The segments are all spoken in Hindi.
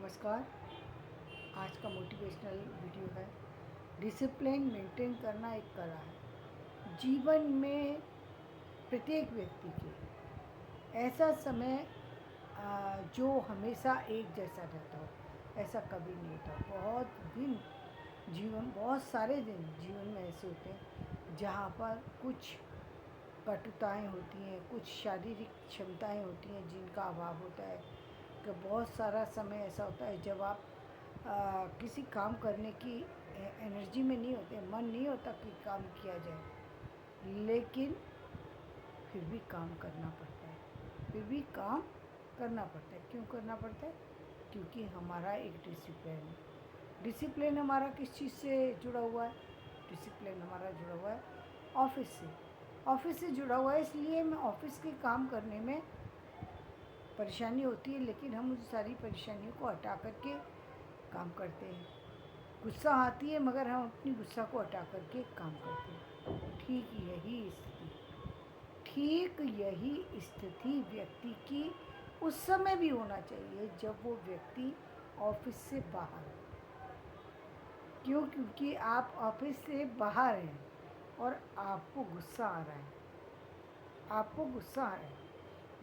नमस्कार। आज का मोटिवेशनल वीडियो है। डिसिप्लिन मेंटेन करना एक कला है। जीवन में प्रत्येक व्यक्ति के ऐसा समय जो हमेशा एक जैसा रहता हो, ऐसा कभी नहीं होता। बहुत सारे दिन जीवन में ऐसे होते हैं जहाँ पर कुछ कटुताएँ होती हैं, कुछ शारीरिक क्षमताएँ होती हैं जिनका अभाव होता है। कि बहुत सारा समय ऐसा होता है जब आप किसी काम करने की एनर्जी में नहीं होते, मन नहीं होता कि काम किया जाए, लेकिन फिर भी काम करना पड़ता है। क्यों करना पड़ता है? क्योंकि हमारा एक डिसिप्लिन है। डिसिप्लिन हमारा किस चीज़ से जुड़ा हुआ है? डिसिप्लिन हमारा जुड़ा हुआ है ऑफिस से जुड़ा हुआ है। इसलिए मैं ऑफिस के काम करने में परेशानी होती है, लेकिन हम उस सारी परेशानियों को हटा करके काम करते हैं। गुस्सा आती है मगर हम अपनी गुस्सा को हटा करके काम करते हैं। ठीक यही स्थिति व्यक्ति की उस समय भी होना चाहिए जब वो व्यक्ति ऑफिस से बाहर है। क्यों? क्योंकि आप ऑफिस से बाहर हैं और आपको गुस्सा आ रहा है।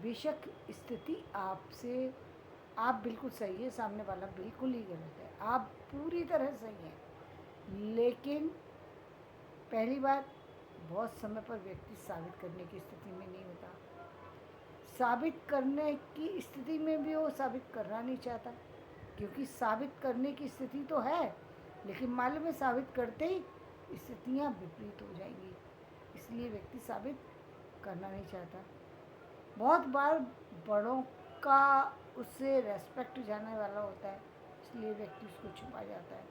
बेशक स्थिति आप बिल्कुल सही है, सामने वाला बिल्कुल ही गलत है, आप पूरी तरह सही हैं, लेकिन पहली बात, बहुत समय पर व्यक्ति साबित करने की स्थिति में नहीं होता। साबित करने की स्थिति में भी वो साबित करना नहीं चाहता, क्योंकि साबित करने की स्थिति तो है, लेकिन मालूम है साबित करते ही स्थितियाँ विपरीत हो जाएंगी, इसलिए व्यक्ति साबित करना नहीं चाहता। बहुत बार बड़ों का उससे रेस्पेक्ट जाने वाला होता है, इसलिए व्यक्ति उसको छुपा जाता है।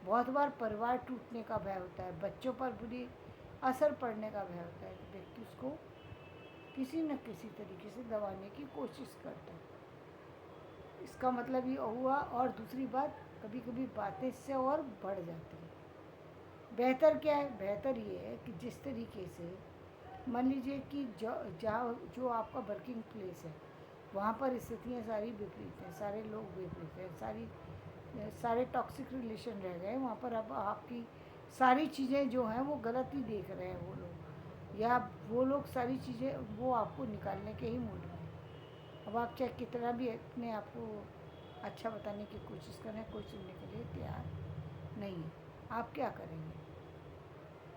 बहुत बार परिवार टूटने का भय होता है, बच्चों पर बुरी असर पड़ने का भय होता है, तो व्यक्ति उसको किसी न किसी तरीके से दबाने की कोशिश करता है। इसका मतलब ये हुआ। और दूसरी बात, कभी कभी बातें इससे और बढ़ जाती है। बेहतर क्या है? बेहतर ये है कि जिस तरीके से मान लीजिए कि जो आपका वर्किंग प्लेस है, वहाँ पर स्थितियाँ सारी विपरीत हैं, सारे लोग विपरीत हैं, सारे टॉक्सिक रिलेशन रह गए वहाँ पर। अब आपकी सारी चीज़ें जो हैं वो गलत ही देख रहे हैं वो लोग, या वो लोग सारी चीज़ें वो आपको निकालने के ही मूड में हैं। अब आप चाहे कितना भी अपने आप को अच्छा बताने की कोशिश करें, कोई सुनने के लिए तैयार नहीं है। आप क्या करेंगे?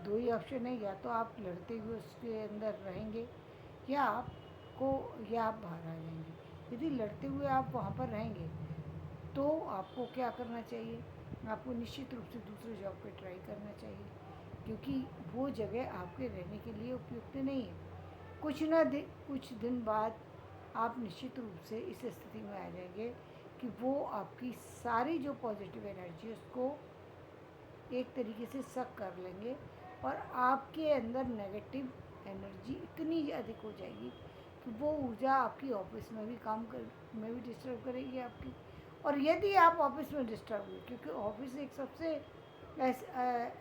दो ही ऑप्शन है, या तो आप लड़ते हुए उसके अंदर रहेंगे या आप बाहर आ जाएंगे। यदि लड़ते हुए आप वहाँ पर रहेंगे तो आपको क्या करना चाहिए? आपको निश्चित रूप से दूसरे जॉब पे ट्राई करना चाहिए, क्योंकि वो जगह आपके रहने के लिए उपयुक्त नहीं है। कुछ दिन बाद आप निश्चित रूप से इस स्थिति में आ जाएंगे कि वो आपकी सारी जो पॉजिटिव एनर्जी उसको एक तरीके से सक कर लेंगे, और आपके अंदर नेगेटिव एनर्जी इतनी अधिक हो जाएगी कि वो ऊर्जा आपकी ऑफिस में भी डिस्टर्ब करेगी आपकी। और यदि आप ऑफिस में डिस्टर्ब हुए, क्योंकि ऑफिस एक सबसे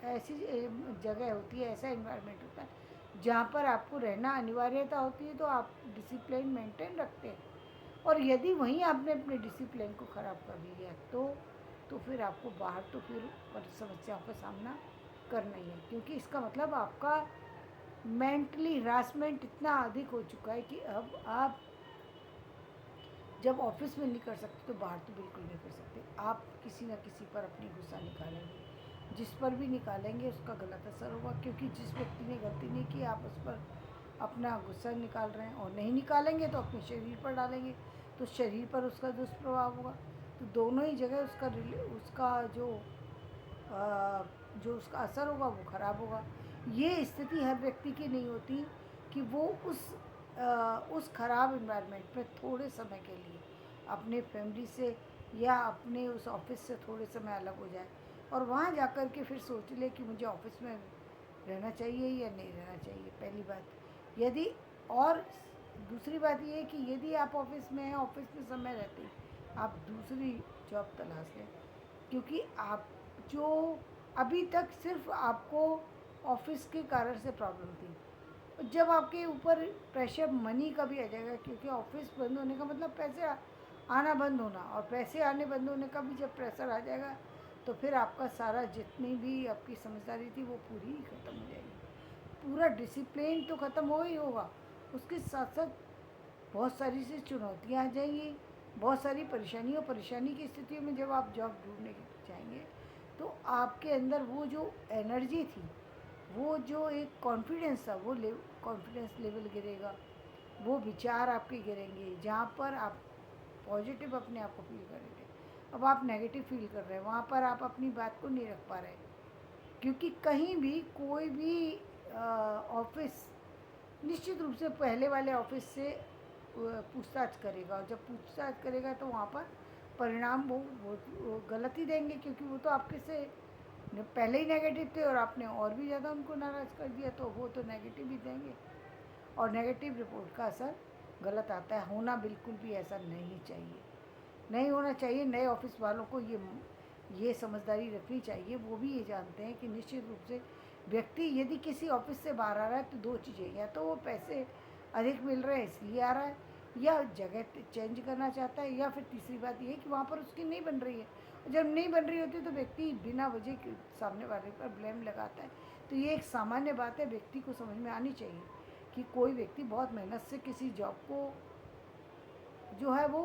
ऐसी जगह होती है, ऐसा इन्वायरमेंट होता है जहाँ पर आपको रहना अनिवार्यता होती है, तो आप डिसिप्लिन मेंटेन रखते हैं। और यदि वहीं आपने अपने डिसिप्लिन को ख़राब कर लिया तो फिर आपको बाहर तो फिर समस्याओं का सामना करना ही है, क्योंकि इसका मतलब आपका मेंटली हरासमेंट इतना अधिक हो चुका है कि अब आप जब ऑफिस में नहीं कर सकते तो बाहर तो बिल्कुल नहीं कर सकते। आप किसी न किसी पर अपनी गुस्सा निकालेंगे, जिस पर भी निकालेंगे उसका गलत असर होगा, क्योंकि जिस व्यक्ति ने गलती नहीं की आप उस पर अपना गुस्सा निकाल रहे हैं, और नहीं निकालेंगे तो अपने शरीर पर डालेंगे, तो शरीर पर उसका दुष्प्रभाव होगा। तो दोनों ही जगह जो उसका असर होगा वो ख़राब होगा। ये स्थिति हर व्यक्ति की नहीं होती कि वो उस ख़राब इन्वायरमेंट में थोड़े समय के लिए अपने फैमिली से या अपने उस ऑफिस से थोड़े समय अलग हो जाए, और वहाँ जाकर के फिर सोच ले कि मुझे ऑफिस में रहना चाहिए या नहीं रहना चाहिए, पहली बात। यदि और दूसरी बात ये है कि यदि आप ऑफिस में हैं, ऑफिस में समय रहते आप दूसरी जॉब तलाश लें, क्योंकि आप जो अभी तक सिर्फ आपको ऑफिस के कारण से प्रॉब्लम थी, जब आपके ऊपर प्रेशर मनी का भी आ जाएगा, क्योंकि ऑफिस बंद होने का मतलब पैसे आना बंद होना, और पैसे आने बंद होने का भी जब प्रेशर आ जाएगा तो फिर आपका सारा जितनी भी आपकी समझदारी थी वो पूरी ही ख़त्म हो जाएगी। पूरा डिसिप्लिन तो ख़त्म हो ही होगा, उसके साथ साथ बहुत सारी सी चुनौतियाँ आ जाएंगी, बहुत सारी परेशानी की स्थितियों में जब आप जॉब ढूंढने जाएंगे तो आपके अंदर वो जो एनर्जी थी, वो जो एक कॉन्फिडेंस था, वो कॉन्फिडेंस लेवल गिरेगा, वो विचार आपके गिरेंगे। जहाँ पर आप पॉजिटिव अपने आप को फील कर रहे थे, अब आप नेगेटिव फील कर रहे हैं, वहाँ पर आप अपनी बात को नहीं रख पा रहे। क्योंकि कहीं भी कोई भी ऑफिस निश्चित रूप से पहले वाले ऑफिस से पूछताछ करेगा, और जब पूछताछ करेगा तो वहाँ पर परिणाम वो गलत ही देंगे, क्योंकि वो तो आपके से पहले ही नेगेटिव थे और आपने और भी ज़्यादा उनको नाराज़ कर दिया, तो वो तो नेगेटिव ही देंगे। और नेगेटिव रिपोर्ट का असर गलत आता है। होना बिल्कुल भी ऐसा नहीं चाहिए, नहीं होना चाहिए। नए ऑफिस वालों को ये समझदारी रखनी चाहिए। वो भी ये जानते हैं कि निश्चित रूप से व्यक्ति यदि किसी ऑफिस से बाहर आ रहा है तो दो चीज़ें, या तो वो पैसे अधिक मिल रहे हैं इसलिए आ रहा है, या जगह चेंज करना चाहता है, या फिर तीसरी बात ये कि वहाँ पर उसकी नहीं बन रही है। जब नहीं बन रही होती तो व्यक्ति बिना वजह के सामने वाले पर ब्लेम लगाता है। तो ये एक सामान्य बात है, व्यक्ति को समझ में आनी चाहिए कि कोई व्यक्ति बहुत मेहनत से किसी जॉब को जो है वो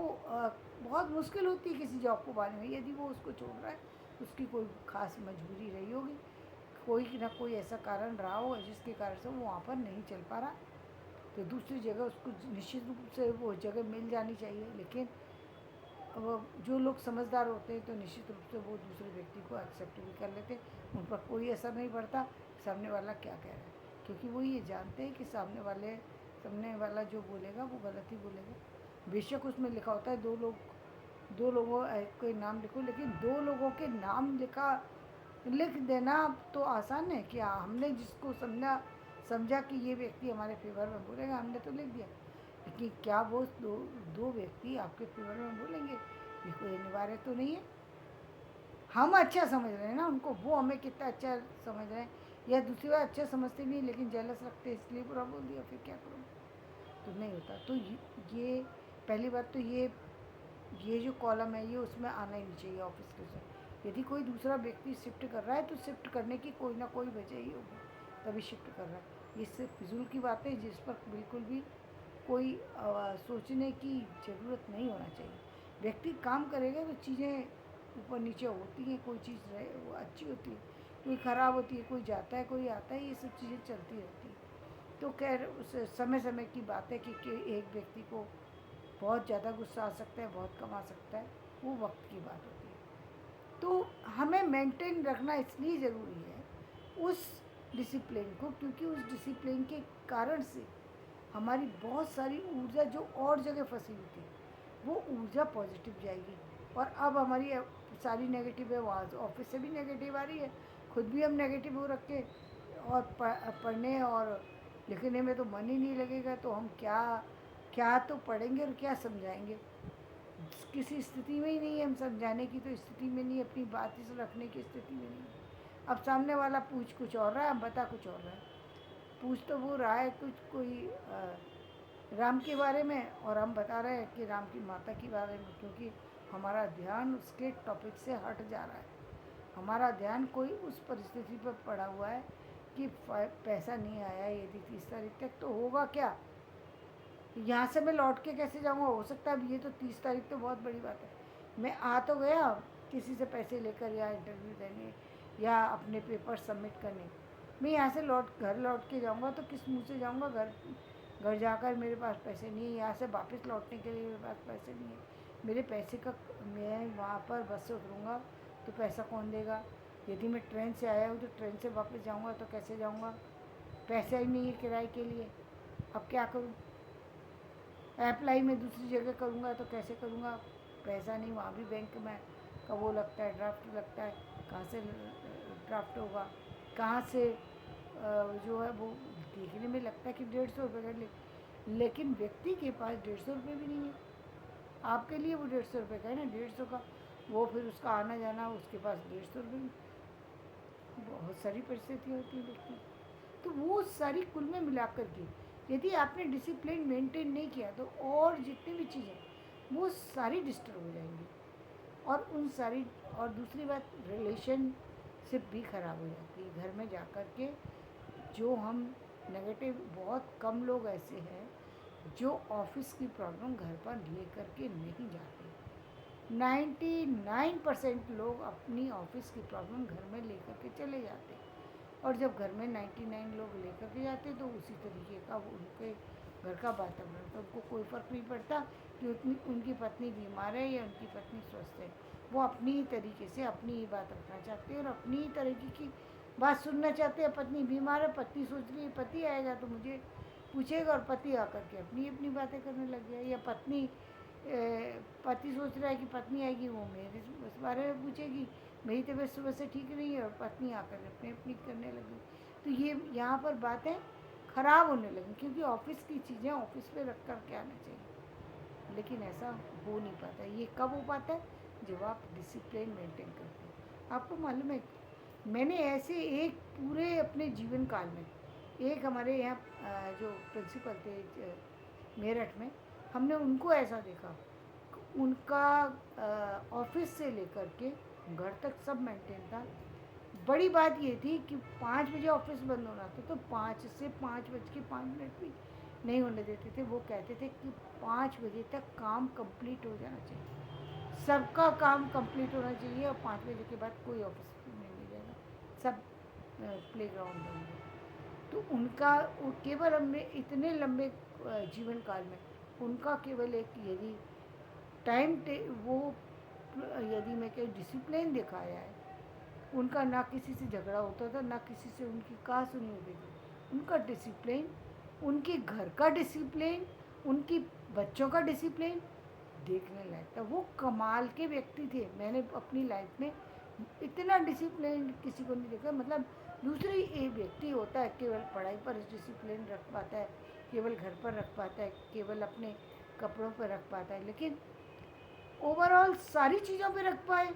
बहुत मुश्किल होती है किसी जॉब को पाने में, यदि वो उसको छोड़ रहा है उसकी कोई ख़ास मजबूरी रही होगी, कोई ना कोई ऐसा कारण रहा होगा जिसके कारण से वो वहाँ पर नहीं चल पा रहा, तो दूसरी जगह उसको निश्चित रूप से वो जगह मिल जानी चाहिए। लेकिन वो जो लोग समझदार होते हैं तो निश्चित रूप से वो दूसरे व्यक्ति को एक्सेप्ट भी कर लेते हैं, उन पर कोई असर नहीं पड़ता सामने वाला क्या कह रहा है, क्योंकि वो ये जानते हैं कि सामने वाला जो बोलेगा वो गलत ही बोलेगा। बेशक उसमें लिखा होता है दो लोगों कोई नाम लिखो, लेकिन दो लोगों के नाम लिख देना तो आसान है कि हमने जिसको समझा कि ये व्यक्ति हमारे फेवर में बोलेगा, हमने तो लिख दिया, लेकिन क्या वो दो व्यक्ति आपके फेवर में बोलेंगे, ये कोई अनिवार्य तो नहीं है। हम अच्छा समझ रहे हैं ना उनको, वो हमें कितना अच्छा समझ रहे हैं, या दूसरी बात अच्छा समझते भी लेकिन जेलस रखते इसलिए बुरा बोल दिया, फिर क्या करूँ, तो नहीं होता। तो ये पहली बात तो ये जो कॉलम है ये उसमें आना ही नहीं चाहिए ऑफिस के से। यदि कोई दूसरा व्यक्ति शिफ्ट कर रहा है तो शिफ्ट करने की कोई ना कोई वजह ही होगी, तभी शिफ्ट कर रहा है। ये सिर्फ फिजूल की बातें जिस पर बिल्कुल भी कोई सोचने की ज़रूरत नहीं होना चाहिए। व्यक्ति काम करेगा तो चीज़ें ऊपर नीचे होती हैं, कोई चीज़ रहे वो अच्छी होती है, कोई ख़राब होती है, कोई जाता है कोई आता है, ये सब चीज़ें चलती रहती हैं। तो खैर उस समय समय की बात है कि एक व्यक्ति को बहुत ज़्यादा गुस्सा आ सकता है, बहुत कम आ सकता है, वो वक्त की बात होती है। तो हमें मेंटेन रखना इसलिए ज़रूरी है उस डिसिप्लिन को, क्योंकि उस डिसिप्लिन के कारण से हमारी बहुत सारी ऊर्जा जो और जगह फंसी हुई थी वो ऊर्जा पॉजिटिव जाएगी, और अब हमारी सारी नेगेटिव है, वहाँ ऑफिस से भी नेगेटिव आ रही है, खुद भी हम नेगेटिव हो रखे, और पढ़ने और लिखने में तो मन ही नहीं लगेगा, तो हम क्या क्या तो पढ़ेंगे और क्या समझाएंगे। किसी स्थिति में ही नहीं है, हम समझाने की तो स्थिति में नहीं, अपनी बात इस रखने की स्थिति में नहीं। अब सामने वाला पूछ कुछ और रहा है, हम बता कुछ और रहा है। पूछ तो वो रहा है कुछ कोई राम के बारे में, और हम बता रहे हैं कि राम की माता के बारे में, क्योंकि हमारा ध्यान उसके टॉपिक से हट जा रहा है। हमारा ध्यान कोई उस परिस्थिति पर पड़ा हुआ है कि पैसा नहीं आया यदि 30 तारीख तक, तो होगा क्या, यहाँ से मैं लौट के कैसे जाऊँगा। हो सकता है अब ये तो 30 तारीख तो बहुत बड़ी बात है, मैं आ तो गया किसी से पैसे लेकर, या इंटरव्यू देने, या अपने पेपर सबमिट करने, मैं यहाँ से घर लौट के जाऊँगा तो किस मुँह से जाऊँगा, घर जाकर मेरे पास पैसे नहीं है, यहाँ से वापस लौटने के लिए मेरे पास पैसे नहीं है, मेरे पैसे का मैं वहाँ पर बस से उतरूँगा तो पैसा कौन देगा। यदि मैं ट्रेन से आया हूँ तो ट्रेन से वापस जाऊँगा तो कैसे जाऊँगा, पैसा ही नहीं है किराए के लिए, अब क्या करूँ। अप्लाई मैं दूसरी जगह करूँगा तो कैसे करूँगा, पैसा नहीं, वहाँ भी बैंक में का वो लगता है, ड्राफ्ट लगता है, कहाँ से ड्राफ्ट होगा, कहाँ से जो है वो देखने में लगता है कि 150 रुपये का, लेकिन व्यक्ति के पास 150 रुपये भी नहीं है। आपके लिए वो 150 रुपये का है ना, 150 का, वो फिर उसका आना जाना, उसके पास 150 रुपये। बहुत सारी परिस्थितियाँ होती हैं व्यक्ति, तो वो सारी कुल में मिला कर के यदि आपने डिसिप्लिन मेंटेन नहीं किया तो और जितनी भी चीज़ें वो सारी डिस्टर्ब हो जाएंगी। और उन सारी, और दूसरी बात, रिलेशनशिप भी ख़राब हो जाती है घर में जा कर के। जो हम नेगेटिव, बहुत कम लोग ऐसे हैं जो ऑफिस की प्रॉब्लम घर पर ले करके नहीं जाते। 99% लोग अपनी ऑफिस की प्रॉब्लम घर में लेकर के चले जाते हैं। और जब घर में 99 लोग लेकर के जाते तो उसी तरीके का वो उनके घर का वातावरण, तो उनको कोई फ़र्क नहीं पड़ता कि उनकी पत्नी बीमार है या उनकी पत्नी स्वस्थ है। वो अपनी ही तरीके से अपनी ही बात रखना चाहते हैं और अपनी ही तरीके की बात सुनना चाहते हैं। पत्नी बीमार है, पत्नी सोच रही है पति आएगा तो मुझे पूछेगा, और पति आकर के अपनी अपनी बातें करने लग गया। या पति सोच रहा है कि पत्नी आएगी, वो मेरे इस बारे में पूछेगी, मेरी तबीयत सुबह से ठीक नहीं है, और पत्नी आकर अपने अपनी करने लगी। तो ये यहाँ पर बातें ख़राब होने लगी, क्योंकि ऑफिस की चीज़ें ऑफिस पे रख कर के आना चाहिए। लेकिन ऐसा हो नहीं पाता। ये कब हो पाता है? जब आप डिसिप्लिन मेंटेन करते हैं। आपको मालूम है, मैंने ऐसे एक पूरे अपने जीवन काल में, एक हमारे यहाँ जो प्रिंसिपल थे मेरठ में, हमने उनको ऐसा देखा। उनका ऑफिस से लेकर के घर तक सब मेंटेन था। बड़ी बात ये थी कि 5 बजे ऑफिस बंद होना था तो 5 से 5 बज के 5 मिनट भी नहीं होने देते थे। वो कहते थे कि 5 बजे तक काम कंप्लीट हो जाना चाहिए, सबका काम कंप्लीट होना चाहिए, और 5 बजे के बाद कोई ऑफिस में नहीं मिलेगा, सब प्ले ग्राउंड होंगे। तो उनका केवल हमने इतने लंबे जीवन काल में उनका केवल एक, यदि वो यदि मैं क्या डिसिप्लिन दिखाया है, उनका ना किसी से झगड़ा होता था, ना किसी से उनकी कहा सुनी होती थी। उनका डिसिप्लिन, उनके घर का डिसिप्लिन, उनकी बच्चों का डिसिप्लिन देखने लायक था। वो कमाल के व्यक्ति थे। मैंने अपनी लाइफ में इतना डिसिप्लिन किसी को नहीं देखा। मतलब दूसरी एक व्यक्ति होता है केवल पढ़ाई पर डिसिप्लिन रख पाता है, केवल घर पर रख पाता है, केवल अपने कपड़ों पर रख पाता है, लेकिन ओवरऑल सारी चीज़ों पे रख पाए,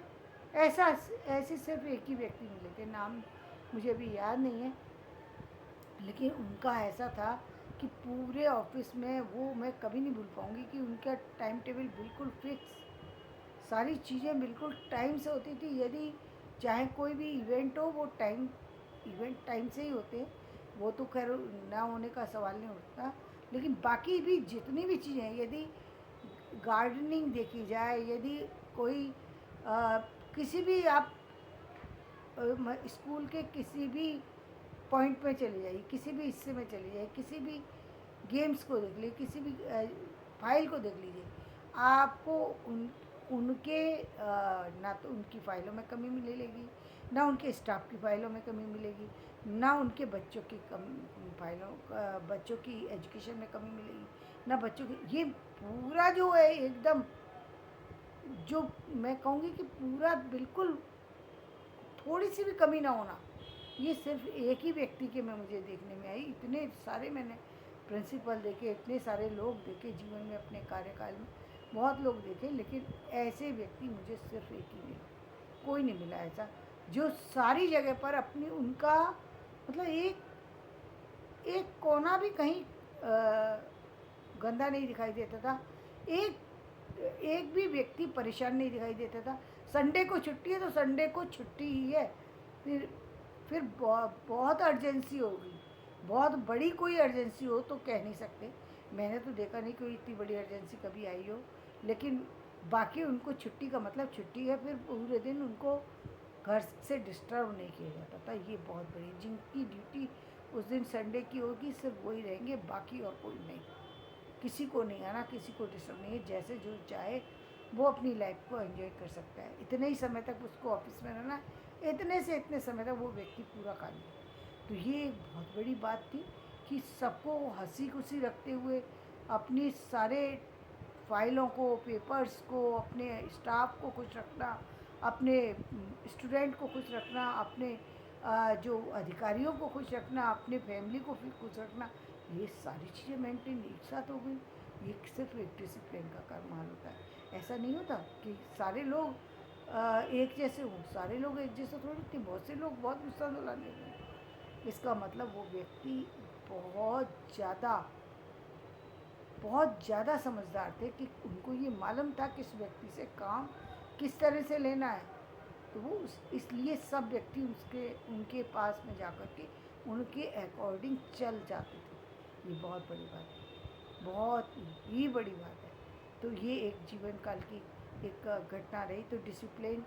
ऐसा ऐसे सिर्फ एक ही व्यक्ति मिले थे। नाम मुझे अभी याद नहीं है, लेकिन उनका ऐसा था कि पूरे ऑफिस में, वो मैं कभी नहीं भूल पाऊँगी कि उनका टाइम टेबल बिल्कुल फिक्स, सारी चीज़ें बिल्कुल टाइम से होती थी। यदि चाहे कोई भी इवेंट हो, वो इवेंट टाइम से ही होते हैं, वो तो खैर ना होने का सवाल नहीं उठता। लेकिन बाकी भी जितनी भी चीज़ें हैं, यदि गार्डनिंग देखी जाए, यदि कोई किसी भी आप स्कूल के किसी भी पॉइंट में चले जाइए, किसी भी हिस्से में चले जाइए, किसी भी गेम्स को देख लीजिए, किसी भी फाइल को देख लीजिए, आपको उनके ना तो उनकी फ़ाइलों में कमी मिलेगी, ना उनके स्टाफ की फ़ाइलों में कमी मिलेगी, ना उनके बच्चों की एजुकेशन में कमी मिलेगी, ना बच्चों की, ये पूरा जो है एकदम, जो मैं कहूँगी कि पूरा बिल्कुल थोड़ी सी भी कमी ना होना, ये सिर्फ एक ही व्यक्ति के में मुझे देखने में आई। इतने सारे मैंने प्रिंसिपल देखे, इतने सारे लोग देखे जीवन में, अपने कार्यकाल में बहुत लोग देखे, लेकिन ऐसे व्यक्ति मुझे सिर्फ एक ही मिला, कोई नहीं मिला ऐसा जो सारी जगह पर अपनी, उनका मतलब एक कोना भी कहीं गंदा नहीं दिखाई देता था। एक भी व्यक्ति परेशान नहीं दिखाई देता था। संडे को छुट्टी है तो संडे को छुट्टी ही है। फिर बहुत अर्जेंसी होगी, बहुत बड़ी कोई अर्जेंसी हो तो कह नहीं सकते, मैंने तो देखा नहीं कोई इतनी बड़ी अर्जेंसी कभी आई हो, लेकिन बाकी उनको छुट्टी का मतलब छुट्टी है। फिर पूरे दिन उनको घर से डिस्टर्ब नहीं किया जाता था। ये बहुत बड़ी, जिनकी ड्यूटी उस दिन संडे की होगी सिर्फ वही रहेंगे, बाकी और कोई नहीं, किसी को नहीं आना, किसी को डिस्टर्ब नहीं है। जैसे जो चाहे वो अपनी लाइफ को एंजॉय कर सकता है। इतने ही समय तक उसको ऑफिस में रहना, इतने से इतने समय तक वो व्यक्ति पूरा कर ले। तो ये एक बहुत बड़ी बात थी कि सबको हंसी खुशी रखते हुए, अपनी सारे फाइलों को, पेपर्स को, अपने स्टाफ को खुश रखना, अपने स्टूडेंट को खुश रखना, अपने जो अधिकारियों को खुश रखना, अपने फैमिली को फिर खुश रखना, ये सारी चीज़ें मेंटेन एक साथ हो गई। ये सिर्फ एक डिसिप्लिन का कमाल होता है। ऐसा नहीं होता कि सारे लोग एक जैसे हों, सारे लोग एक जैसे थोड़ी थे, बहुत से लोग बहुत गुस्सा दिलाने लगे। इसका मतलब वो व्यक्ति बहुत ज़्यादा बहुत ज़्यादा समझदार थे कि उनको ये मालूम था कि इस व्यक्ति से काम किस तरह से लेना है, तो वो इसलिए सब व्यक्ति उसके उनके पास में जाकर के उनके अकॉर्डिंग चल जाते थे। ये बहुत बड़ी बात है, बहुत ही बड़ी बात है। तो ये एक जीवन काल की एक घटना रही। तो डिसिप्लिन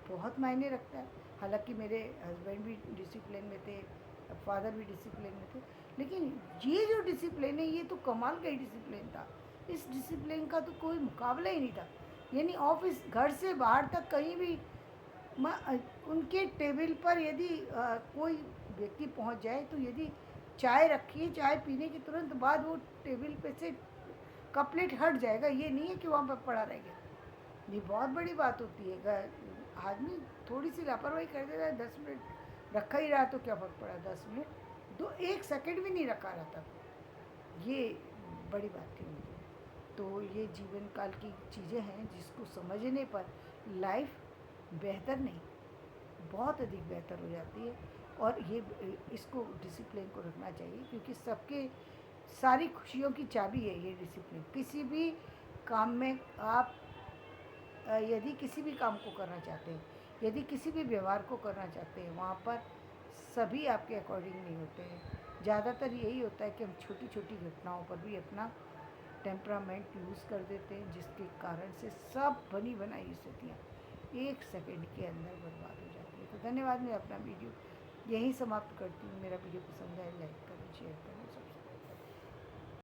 बहुत मायने रखता है। हालांकि मेरे हस्बैंड भी डिसिप्लिन में थे, फादर भी डिसिप्लिन में थे, लेकिन ये जो डिसिप्लिन है ये तो कमाल का ही डिसिप्लिन था। इस डिसिप्लिन का तो कोई मुकाबला ही नहीं था। यानी ऑफिस, घर से बाहर तक कहीं भी उनके टेबल पर यदि कोई व्यक्ति पहुंच जाए तो यदि चाय रखी है, चाय पीने के तुरंत बाद वो टेबल पे से कपलेट हट जाएगा, ये नहीं है कि वहाँ पर पड़ा रहेगा। ये बहुत बड़ी बात होती है। आदमी थोड़ी सी लापरवाही कर देता है, 10 मिनट रखा ही रहा तो क्या फ़र्क पड़ा, 10 मिनट, 1 सेकंड भी नहीं रखा रहता, ये बड़ी बात थी उनकी। तो ये जीवन काल की चीज़ें हैं जिसको समझने पर लाइफ बेहतर नहीं, बहुत अधिक बेहतर हो जाती है। और ये इसको डिसिप्लिन को रखना चाहिए, क्योंकि सबके सारी खुशियों की चाबी है ये डिसिप्लिन। किसी भी काम में आप यदि किसी भी काम को करना चाहते हैं, यदि किसी भी व्यवहार को करना चाहते हैं, वहाँ पर सभी आपके अकॉर्डिंग नहीं होते हैं। ज़्यादातर यही होता है कि हम छोटी छोटी घटनाओं पर भी अपना टेम्परामेंट यूज़ कर देते हैं, जिसके कारण से सब बनी बनाई स्थितियाँ 1 सेकंड के अंदर बर्बाद हो जाती है। तो धन्यवाद। मैं अपना वीडियो यहीं समाप्त करती हूँ। मेरा वीडियो पसंद आए लाइक करें, शेयर करें।